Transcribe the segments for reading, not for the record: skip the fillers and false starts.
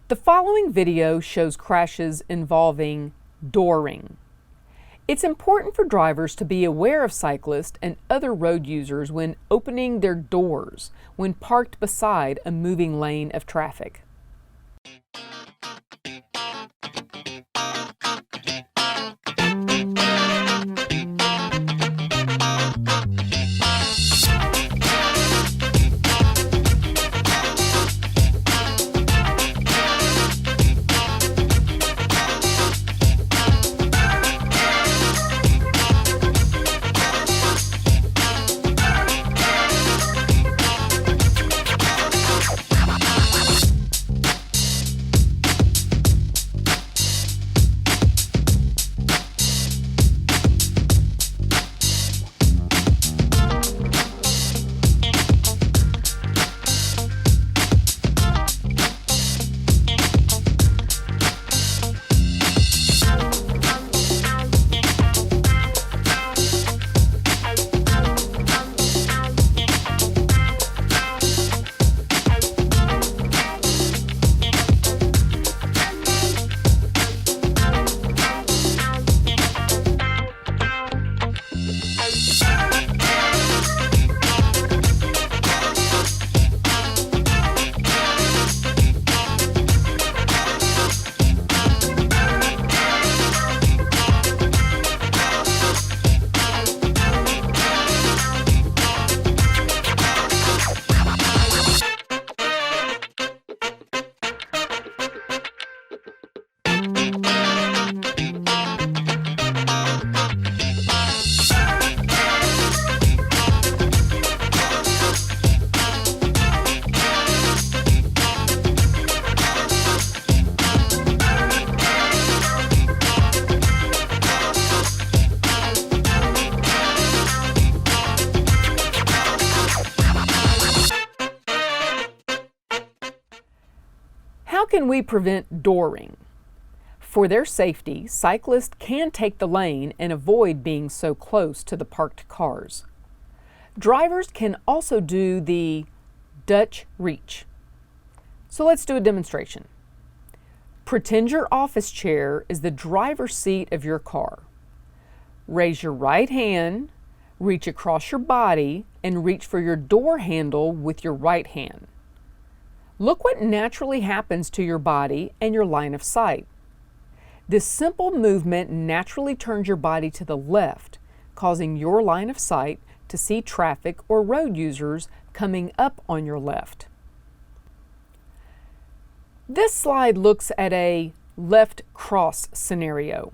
The following video shows crashes involving dooring. It's important for drivers to be aware of cyclists and other road users when opening their doors when parked beside a moving lane of traffic. How can we prevent dooring? For their safety, cyclists can take the lane and avoid being so close to the parked cars. Drivers can also do the Dutch reach. So let's do a demonstration. Pretend your office chair is the driver's seat of your car. Raise your right hand, reach across your body, and reach for your door handle with your right hand. Look what naturally happens to your body and your line of sight. This simple movement naturally turns your body to the left, causing your line of sight to see traffic or road users coming up on your left. This slide looks at a left cross scenario.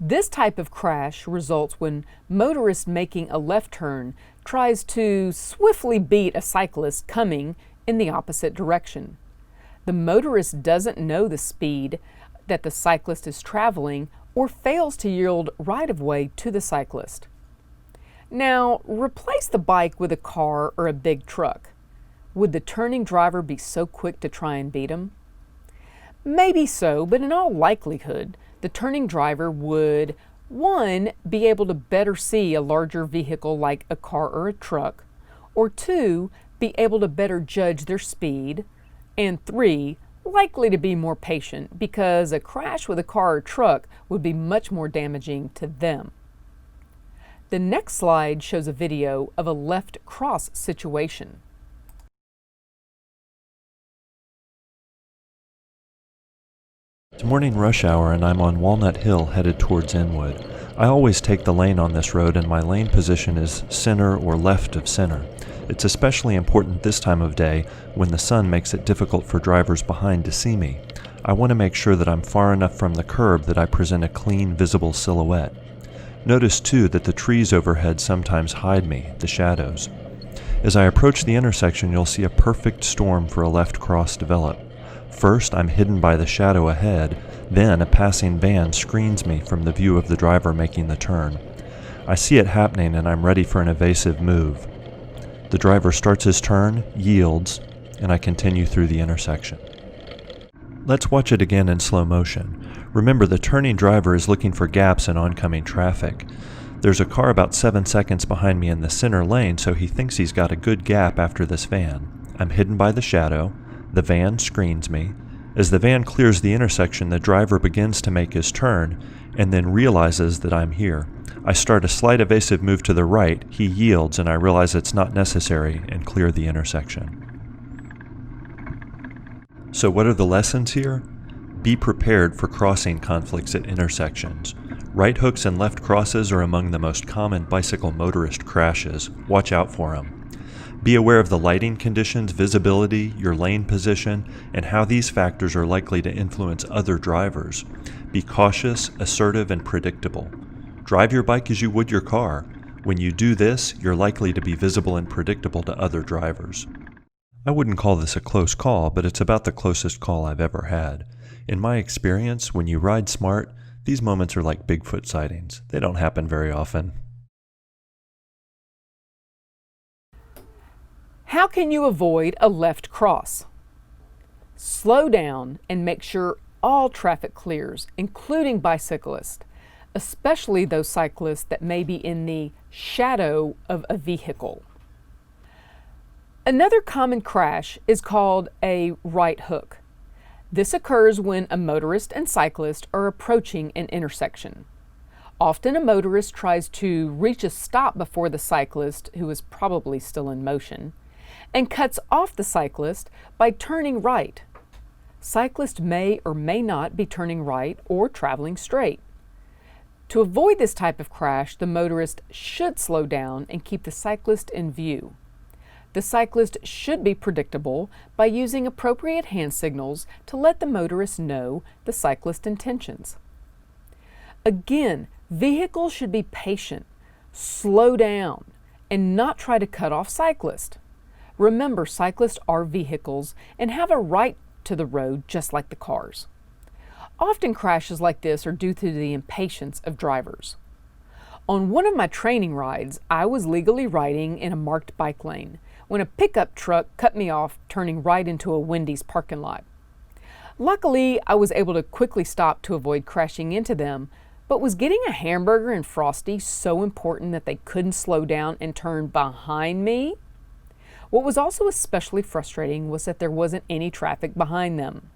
This type of crash results when motorist making a left turn tries to swiftly beat a cyclist coming in the opposite direction. The motorist doesn't know the speed that the cyclist is traveling or fails to yield right-of-way to the cyclist. Now, replace the bike with a car or a big truck. Would the turning driver be so quick to try and beat him? Maybe so, but in all likelihood, the turning driver would, 1, be able to better see a larger vehicle like a car or a truck, or 2, be able to better judge their speed, and 3, likely to be more patient because a crash with a car or truck would be much more damaging to them. The next slide shows a video of a left cross situation. It's morning rush hour and I'm on Walnut Hill headed towards Inwood. I always take the lane on this road and my lane position is center or left of center. It's especially important this time of day when the sun makes it difficult for drivers behind to see me. I want to make sure that I'm far enough from the curb that I present a clean, visible silhouette. Notice too that the trees overhead sometimes hide me, the shadows. As I approach the intersection, you'll see a perfect storm for a left cross develop. First, I'm hidden by the shadow ahead, then a passing van screens me from the view of the driver making the turn. I see it happening and I'm ready for an evasive move. The driver starts his turn, yields, and I continue through the intersection. Let's watch it again in slow motion. Remember, the turning driver is looking for gaps in oncoming traffic. There's a car about 7 seconds behind me in the center lane, so he thinks he's got a good gap after this van. I'm hidden by the shadow, the van screens me, As the van clears the intersection, the driver begins to make his turn and then realizes that I'm here. I start a slight evasive move to the right, he yields, and I realize it's not necessary and clear the intersection. So what are the lessons here? Be prepared for crossing conflicts at intersections. Right hooks and left crosses are among the most common bicycle motorist crashes. Watch out for them. Be aware of the lighting conditions, visibility, your lane position, and how these factors are likely to influence other drivers. Be cautious, assertive, and predictable. Drive your bike as you would your car. When you do this, you're likely to be visible and predictable to other drivers. I wouldn't call this a close call, but it's about the closest call I've ever had. In my experience, when you ride smart, these moments are like Bigfoot sightings. They don't happen very often. How can you avoid a left cross? Slow down and make sure all traffic clears, including bicyclists, especially those cyclists that may be in the shadow of a vehicle. Another common crash is called a right hook. This occurs when a motorist and cyclist are approaching an intersection. Often a motorist tries to reach a stop before the cyclist, who is probably still in motion, and cuts off the cyclist by turning right. Cyclists may or may not be turning right or traveling straight. To avoid this type of crash, the motorist should slow down and keep the cyclist in view. The cyclist should be predictable by using appropriate hand signals to let the motorist know the cyclist's intentions. Again, vehicles should be patient, slow down, and not try to cut off cyclists. Remember, cyclists are vehicles and have a right to the road just like the cars. Often crashes like this are due to the impatience of drivers. On one of my training rides, I was legally riding in a marked bike lane when a pickup truck cut me off, turning right into a Wendy's parking lot. Luckily, I was able to quickly stop to avoid crashing into them, but was getting a hamburger and Frosty so important that they couldn't slow down and turn behind me? What was also especially frustrating was that there wasn't any traffic behind them.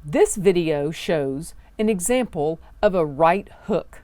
This video shows an example of a right hook.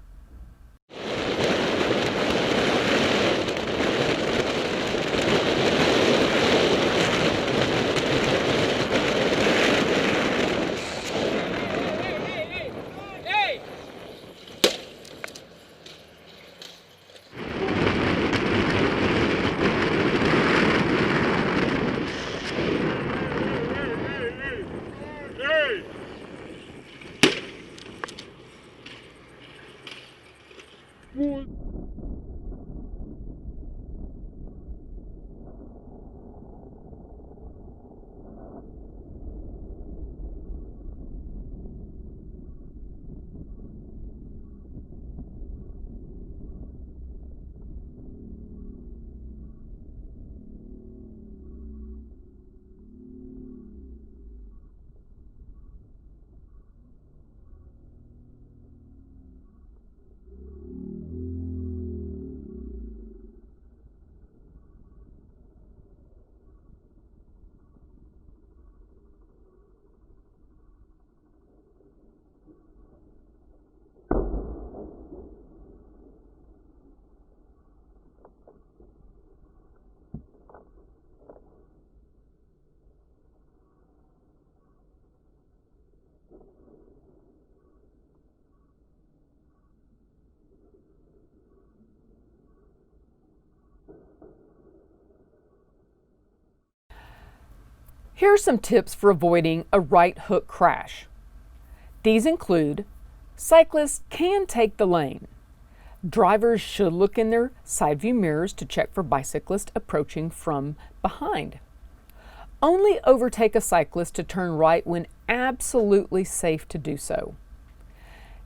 Here are some tips for avoiding a right hook crash. These include: cyclists can take the lane. Drivers should look in their side view mirrors to check for bicyclists approaching from behind. Only overtake a cyclist to turn right when absolutely safe to do so.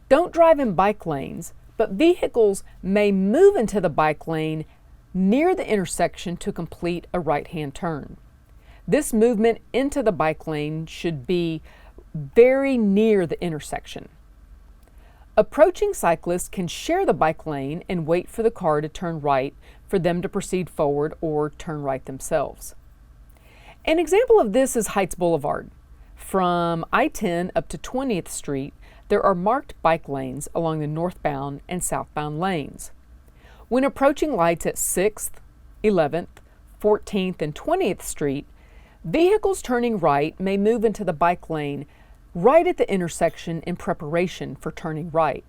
Don't drive in bike lanes, but vehicles may move into the bike lane near the intersection to complete a right-hand turn. This movement into the bike lane should be very near the intersection. Approaching cyclists can share the bike lane and wait for the car to turn right for them to proceed forward or turn right themselves. An example of this is Heights Boulevard. From I-10 up to 20th Street, there are marked bike lanes along the northbound and southbound lanes. When approaching lights at 6th, 11th, 14th, and 20th Street, vehicles turning right may move into the bike lane right at the intersection in preparation for turning right.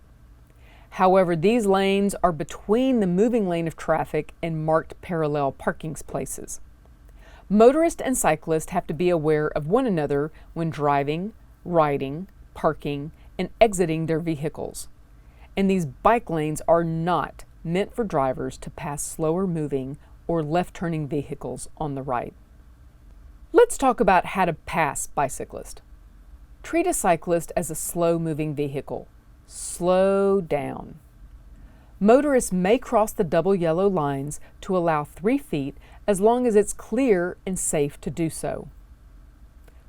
However, these lanes are between the moving lane of traffic and marked parallel parking places. Motorists and cyclists have to be aware of one another when driving, riding, parking, and exiting their vehicles. And these bike lanes are not meant for drivers to pass slower moving or left-turning vehicles on the right. Let's talk about how to pass bicyclists. Treat a cyclist as a slow-moving vehicle. Slow down. Motorists may cross the double yellow lines to allow 3 feet as long as it's clear and safe to do so.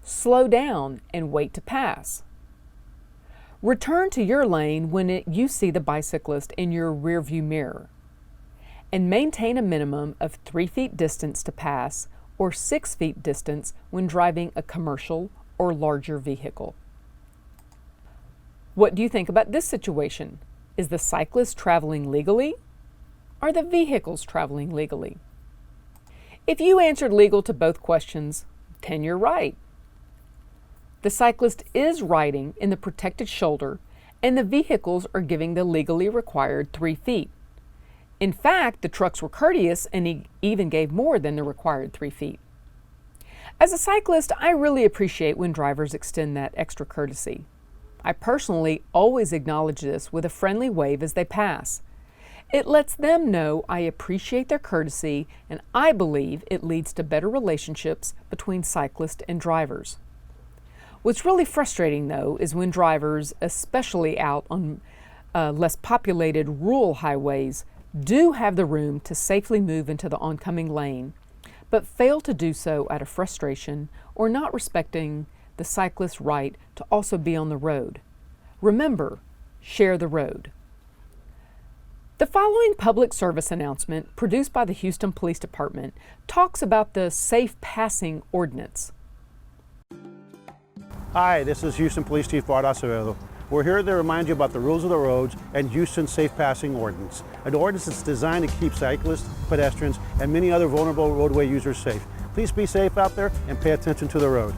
Slow down and wait to pass. Return to your lane when you see the bicyclist in your rearview mirror. And maintain a minimum of 3 feet distance to pass or 6 feet distance when driving a commercial or larger vehicle. What do you think about this situation? Is the cyclist traveling legally? Are the vehicles traveling legally? If you answered legal to both questions, then you're right. The cyclist is riding in the protected shoulder, and the vehicles are giving the legally required 3 feet. In fact, the trucks were courteous and even gave more than the required 3 feet. As a cyclist, I really appreciate when drivers extend that extra courtesy. I personally always acknowledge this with a friendly wave as they pass. It lets them know I appreciate their courtesy, and I believe it leads to better relationships between cyclists and drivers. What's really frustrating, though, is when drivers, especially out on less populated rural highways, do have the room to safely move into the oncoming lane, but fail to do so out of frustration or not respecting the cyclist's right to also be on the road. Remember, share the road. The following public service announcement, produced by the Houston Police Department, talks about the Safe Passing Ordinance. Hi, this is Houston Police Chief Art Acevedo. We're here to remind you about the rules of the roads and Houston's Safe Passing Ordinance. An ordinance that's designed to keep cyclists, pedestrians, and many other vulnerable roadway users safe. Please be safe out there and pay attention to the road.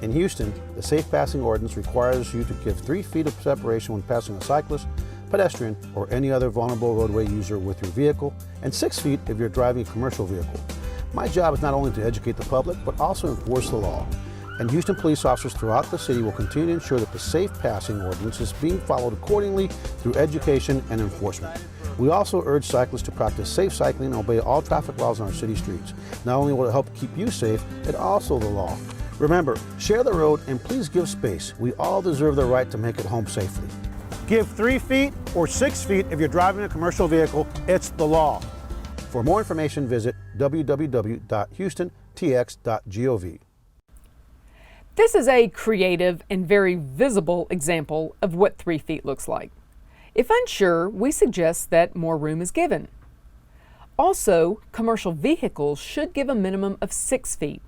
In Houston, the Safe Passing Ordinance requires you to give 3 feet of separation when passing a cyclist, pedestrian, or any other vulnerable roadway user with your vehicle, and 6 feet if you're driving a commercial vehicle. My job is not only to educate the public, but also enforce the law. And Houston police officers throughout the city will continue to ensure that the Safe Passing Ordinance is being followed accordingly through education and enforcement. We also urge cyclists to practice safe cycling and obey all traffic laws on our city streets. Not only will it help keep you safe, it also the law. Remember, share the road and please give space. We all deserve the right to make it home safely. Give 3 feet or 6 feet if you're driving a commercial vehicle. It's the law. For more information, visit www.houstontx.gov. This is a creative and very visible example of what 3 feet looks like. If unsure, we suggest that more room is given. Also, commercial vehicles should give a minimum of 6 feet.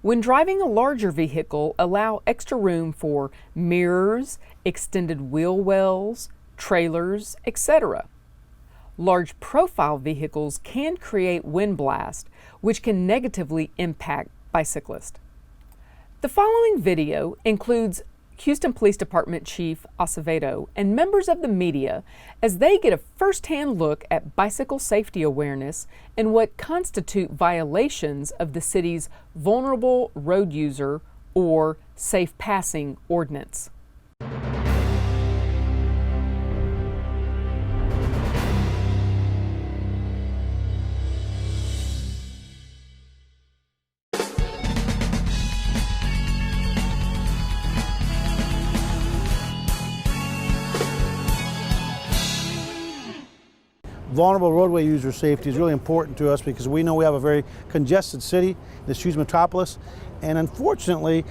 When driving a larger vehicle, allow extra room for mirrors, extended wheel wells, trailers, etc. Large profile vehicles can create wind blast, which can negatively impact bicyclists. The following video includes Houston Police Department Chief Acevedo and members of the media as they get a first-hand look at bicycle safety awareness and what constitute violations of the city's Vulnerable Road User or Safe Passing Ordinance. Vulnerable roadway user safety is really important to us because we know we have a very congested city, this huge metropolis, and unfortunately,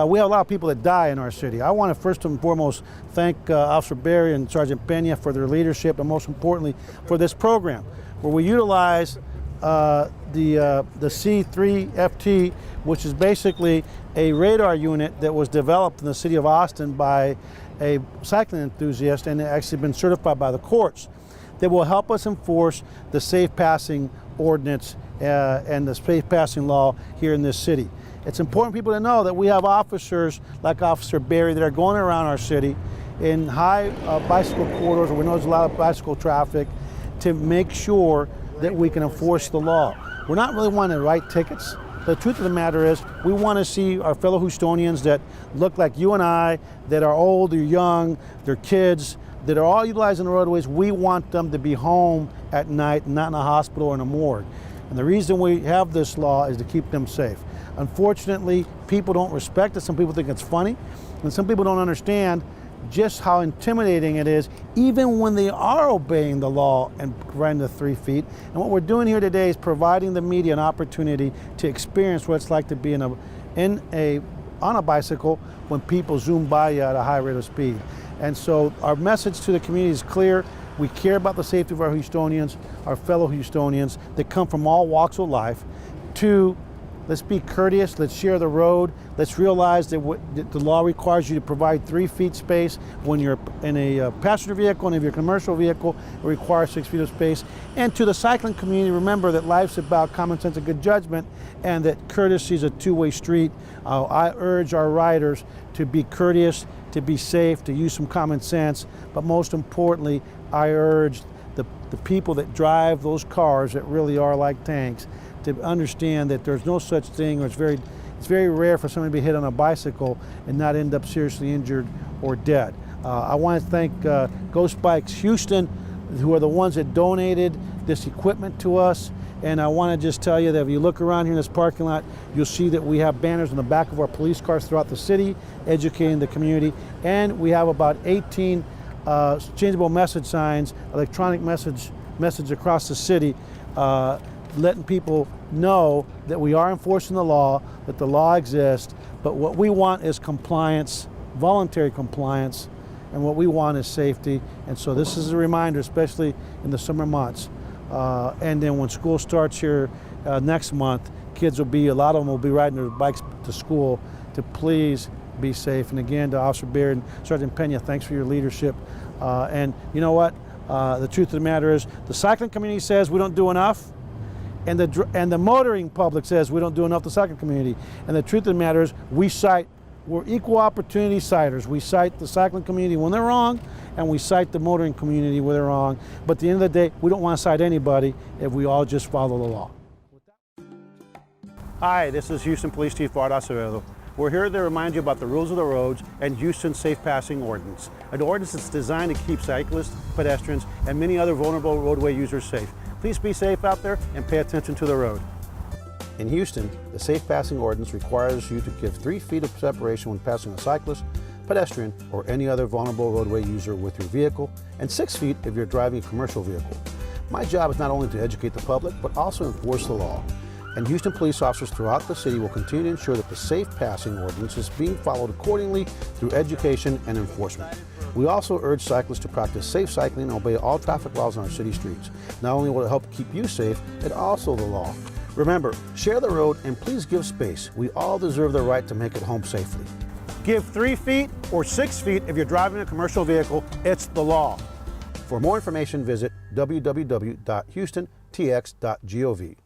we have a lot of people that die in our city. I want to first and foremost thank Officer Berry and Sergeant Pena for their leadership, and most importantly, for this program, where we utilize the C3FT, which is basically a radar unit that was developed in the city of Austin by a cycling enthusiast and actually been certified by the courts that will help us enforce the safe passing ordinance and the safe passing law here in this city. It's important for people to know that we have officers like Officer Barry that are going around our city in high bicycle corridors where we know there's a lot of bicycle traffic to make sure that we can enforce the law. We're not really wanting to write tickets. The truth of the matter is we want to see our fellow Houstonians that look like you and I, that are old or young, they're kids, that are all utilizing the roadways. We want them to be home at night, not in a hospital or in a morgue. And the reason we have this law is to keep them safe. Unfortunately, people don't respect it. Some people think it's funny, and some people don't understand just how intimidating it is, even when they are obeying the law and providing the 3 feet. And what we're doing here today is providing the media an opportunity to experience what it's like to be on a bicycle when people zoom by you at a high rate of speed. And so our message to the community is clear. We care about the safety of our Houstonians, our fellow Houstonians that come from all walks of life. 2, let's be courteous, let's share the road, let's realize that the law requires you to provide 3 feet space when you're in a passenger vehicle, and if you're a commercial vehicle, it requires 6 feet of space. And to the cycling community, remember that life's about common sense and good judgment, and that courtesy is a two-way street. I urge our riders to be courteous, to be safe, to use some common sense, but most importantly, I urge the people that drive those cars that really are like tanks to understand that there's no such thing, or it's very rare for somebody to be hit on a bicycle and not end up seriously injured or dead. I want to thank Ghost Bikes Houston, who are the ones that donated this equipment to us. And I want to just tell you that if you look around here in this parking lot, you'll see that we have banners on the back of our police cars throughout the city, educating the community. And we have about 18 changeable message signs, electronic message across the city, letting people know that we are enforcing the law, that the law exists, but what we want is compliance, voluntary compliance, and what we want is safety. And so this is a reminder, especially in the summer months. And then when school starts here next month, a lot of them will be riding their bikes to school, to please be safe. And again, to Officer Beard and Sergeant Pena, thanks for your leadership. And you know what? The truth of the matter is the cycling community says we don't do enough, and the motoring public says we don't do enough, the cycling community. And the truth of the matter is we're equal opportunity citers. We cite the cycling community when they're wrong, and we cite the motoring community when they're wrong. But at the end of the day, we don't want to cite anybody if we all just follow the law. Hi, this is Houston Police Chief Art Acevedo. We're here to remind you about the rules of the roads and Houston's safe passing ordinance. An ordinance that's designed to keep cyclists, pedestrians, and many other vulnerable roadway users safe. Please be safe out there and pay attention to the road. In Houston, the safe passing ordinance requires you to give 3 feet of separation when passing a cyclist, pedestrian, or any other vulnerable roadway user with your vehicle, and 6 feet if you're driving a commercial vehicle. My job is not only to educate the public, but also enforce the law. And Houston police officers throughout the city will continue to ensure that the safe passing ordinance is being followed accordingly through education and enforcement. We also urge cyclists to practice safe cycling and obey all traffic laws on our city streets. Not only will it help keep you safe, it also the law. Remember, share the road and please give space. We all deserve the right to make it home safely. Give 3 feet or 6 feet if you're driving a commercial vehicle. It's the law. For more information, visit www.houstontx.gov.